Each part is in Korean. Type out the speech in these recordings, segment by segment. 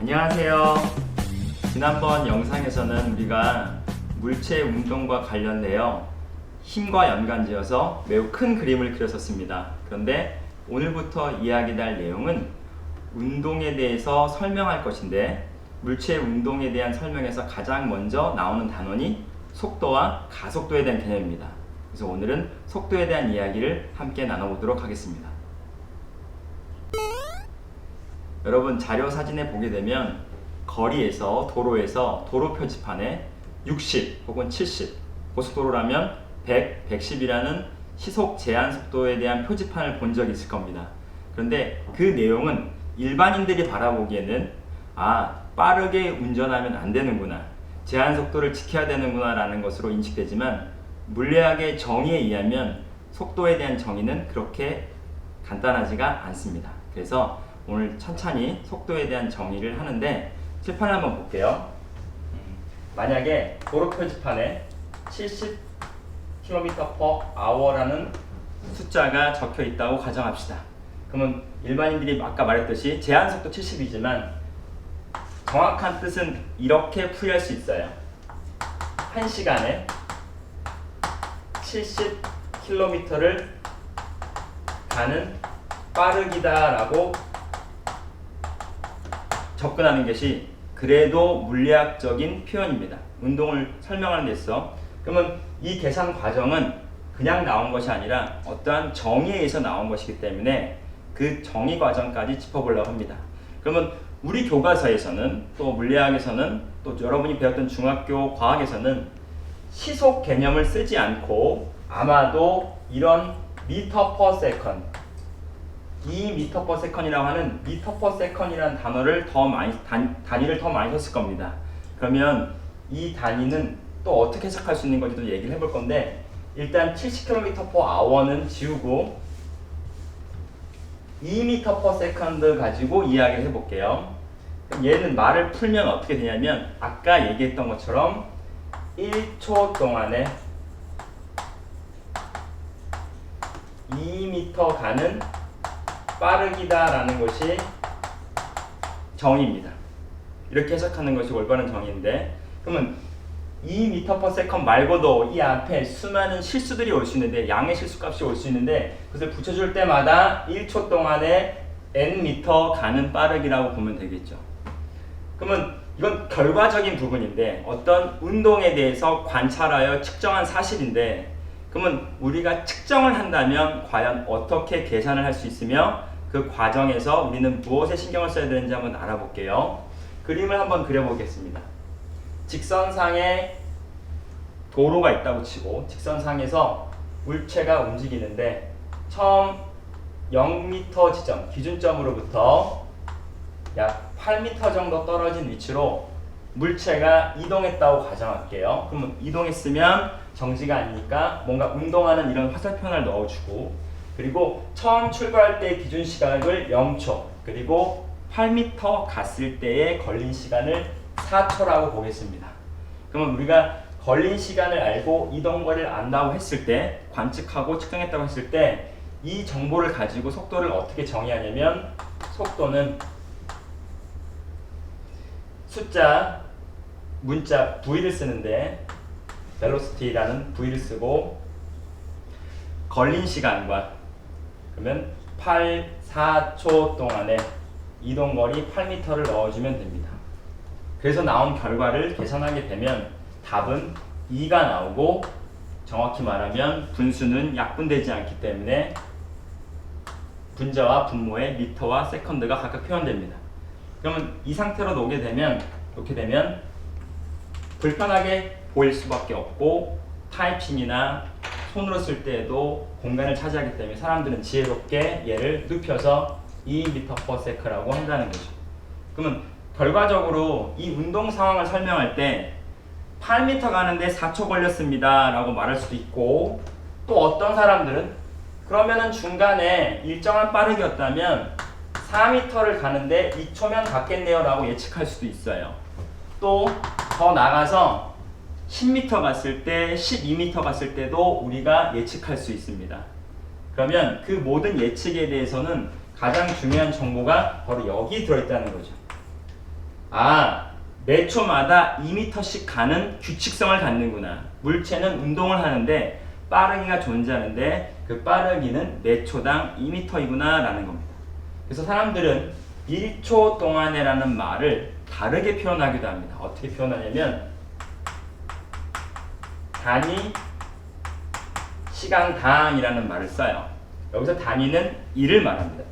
안녕하세요. 지난번 영상에서는 우리가 물체 운동과 관련되어 힘과 연관지어서 매우 큰 그림을 그렸었습니다. 그런데 오늘부터 이야기할 내용은 운동에 대해서 설명할 것인데, 물체 운동에 대한 설명에서 가장 먼저 나오는 단원이 속도와 가속도에 대한 개념입니다. 그래서 오늘은 속도에 대한 이야기를 함께 나눠보도록 하겠습니다. 여러분, 자료 사진에 보게 되면 거리에서, 도로에서 도로 표지판에 60 혹은 70, 고속도로라면 100, 110이라는 시속 제한 속도에 대한 표지판을 본 적이 있을 겁니다. 그런데 그 내용은 일반인들이 바라보기에는 빠르게 운전하면 안 되는구나, 제한 속도를 지켜야 되는구나 라는 것으로 인식되지만, 물리학의 정의에 의하면 속도에 대한 정의는 그렇게 간단하지가 않습니다. 그래서 오늘 천천히 속도에 대한 정의를 하는데, 칠판을 한번 볼게요. 만약에 도로 표지판에 70km/h라는 숫자가 적혀 있다고 가정합시다. 그러면 일반인들이 아까 말했듯이 제한 속도 70이지만 정확한 뜻은 이렇게 풀이할 수 있어요. 1시간에 70km를 가는 빠르기다 라고 접근하는 것이 그래도 물리학적인 표현입니다. 운동을 설명하는 데 있어. 그러면 이 계산 과정은 그냥 나온 것이 아니라 어떠한 정의에 의해서 나온 것이기 때문에 그 정의 과정까지 짚어보려고 합니다. 그러면 우리 교과서에서는, 또 물리학에서는, 또 여러분이 배웠던 중학교 과학에서는 시속 개념을 쓰지 않고 아마도 이런 미터 퍼 세컨드, 2m per second이라고 하는 미터 per second이라는 단어를 단위를 더 많이 썼을 겁니다. 그러면 이 단위는 또 어떻게 해석할 수 있는 건지도 얘기를 해볼 건데, 일단 70km per hour는 지우고 2m per second 가지고 이야기를 해볼게요. 얘는 말을 풀면 어떻게 되냐면, 아까 얘기했던 것처럼 1초 동안에 2m 가는 빠르기다 라는 것이 정의입니다. 이렇게 해석하는 것이 올바른 정의인데, 그러면 2m per second 말고도 이 앞에 수많은 실수들이 올 수 있는데, 양의 실수값이 올 수 있는데, 그것을 붙여줄 때마다 1초 동안에 nm 가는 빠르기라고 보면 되겠죠. 그러면 이건 결과적인 부분인데, 어떤 운동에 대해서 관찰하여 측정한 사실인데, 그러면 우리가 측정을 한다면 과연 어떻게 계산을 할 수 있으며 그 과정에서 우리는 무엇에 신경을 써야 되는지 한번 알아볼게요. 그림을 한번 그려보겠습니다. 직선상에 도로가 있다고 치고, 직선상에서 물체가 움직이는데 처음 0m 지점, 기준점으로부터 약 8m 정도 떨어진 위치로 물체가 이동했다고 가정할게요. 그러면 이동했으면 정지가 아니니까 뭔가 운동하는 이런 화살표를 넣어주고, 그리고 처음 출발할 때의 기준 시각을 0초, 그리고 8m 갔을 때의 걸린 시간을 4초라고 보겠습니다. 그러면 우리가 걸린 시간을 알고 이동 거리를 안다고 했을 때, 관측하고 측정했다고 했을 때, 이 정보를 가지고 속도를 어떻게 정의하냐면, 속도는 숫자, 문자 V를 쓰는데 velocity라는 V를 쓰고, 걸린 시간과, 그러면 4초 동안에 이동거리 8m를 넣어주면 됩니다. 그래서 나온 결과를 계산하게 되면 답은 2가 나오고, 정확히 말하면 분수는 약분되지 않기 때문에 분자와 분모의 미터와 세컨드가 각각 표현됩니다. 그러면 이 상태로 놓게 되면 불편하게 보일 수밖에 없고, 타이핑이나 손으로 쓸 때에도 공간을 차지하기 때문에 사람들은 지혜롭게 얘를 눕혀서 2m per sec라고 한다는 거죠. 그러면 결과적으로 이 운동 상황을 설명할 때 8m 가는데 4초 걸렸습니다 라고 말할 수도 있고, 또 어떤 사람들은 그러면은 중간에 일정한 빠르기였다면 4m를 가는데 2초면 갔겠네요 라고 예측할 수도 있어요. 또 더 나가서 10m 갔을 때, 12m 갔을 때도 우리가 예측할 수 있습니다. 그러면 그 모든 예측에 대해서는 가장 중요한 정보가 바로 여기 들어있다는 거죠. 매 초마다 2m씩 가는 규칙성을 갖는구나. 물체는 운동을 하는데 빠르기가 존재하는데 그 빠르기는 매 초당 2m이구나 라는 겁니다. 그래서 사람들은 1초 동안에 라는 말을 다르게 표현하기도 합니다. 어떻게 표현하냐면 단위 시간당이라는 말을 써요. 여기서 단위는 1을 말합니다.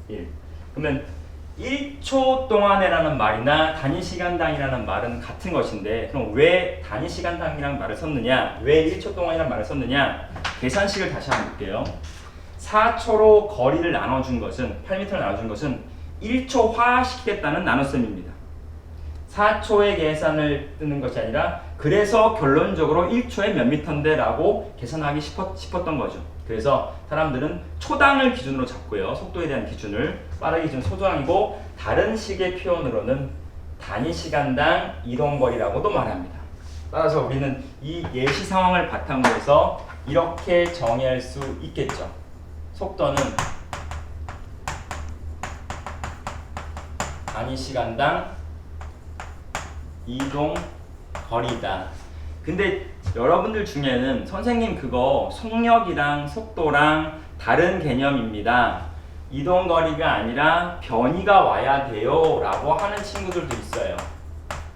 1. 그러면 1초 동안에 라는 말이나 단위 시간당이라는 말은 같은 것인데 그럼 왜 단위 시간당이라는 말을 썼느냐? 왜 1초 동안이라는 말을 썼느냐? 계산식을 다시 한번 볼게요. 4초로 거리를 나눠준 것은 8m를 나눠준 것은 1초화시키겠다는 나눗셈입니다. 4초의 계산을 뜨는 것이 아니라 그래서 결론적으로 1초에 몇 미터인데 라고 계산하기 싶었던 거죠. 그래서 사람들은 초당을 기준으로 잡고요. 속도에 대한 기준을 빠르기 기준 소조항이고 다른 식의 표현으로는 단위 시간당 이동거리라고도 말합니다. 따라서 우리는 이 예시 상황을 바탕으로 해서 이렇게 정의할 수 있겠죠. 속도는 단위 시간당 이동 거리다. 근데 여러분들 중에는 선생님 그거 속력이랑 속도랑 다른 개념입니다. 이동 거리가 아니라 변이가 와야 돼요 라고 하는 친구들도 있어요.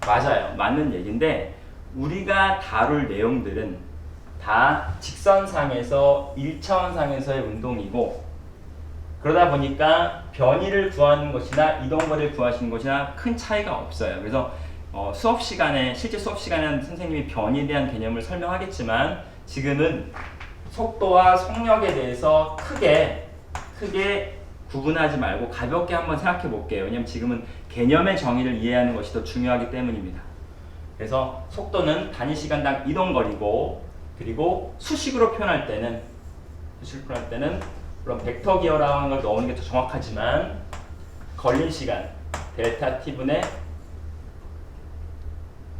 맞아요. 맞는 얘기인데 우리가 다룰 내용들은 다 직선상에서 1차원상에서의 운동이고 그러다 보니까 변이를 구하는 것이나 이동 거리를 구하시는 것이나 큰 차이가 없어요. 그래서 수업 시간에 실제 수업 시간에는 선생님이 변이에 대한 개념을 설명하겠지만 지금은 속도와 속력에 대해서 크게 구분하지 말고 가볍게 한번 생각해 볼게요. 왜냐면 지금은 개념의 정의를 이해하는 것이 더 중요하기 때문입니다. 그래서 속도는 단위 시간당 이동 거리고 그리고 수식으로 표현할 때는 물론 벡터 기어라는 걸 넣는 게 더 정확하지만 걸린 시간 델타 t분의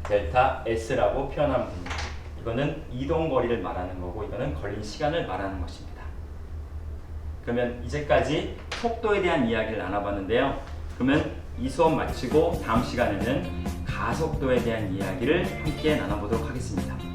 델타 s라고 표현하면 됩니다. 이거는 이동 거리를 말하는 거고 이거는 걸린 시간을 말하는 것입니다. 그러면 이제까지 속도에 대한 이야기를 나눠봤는데요. 그러면 이 수업 마치고 다음 시간에는 가속도에 대한 이야기를 함께 나눠보도록 하겠습니다.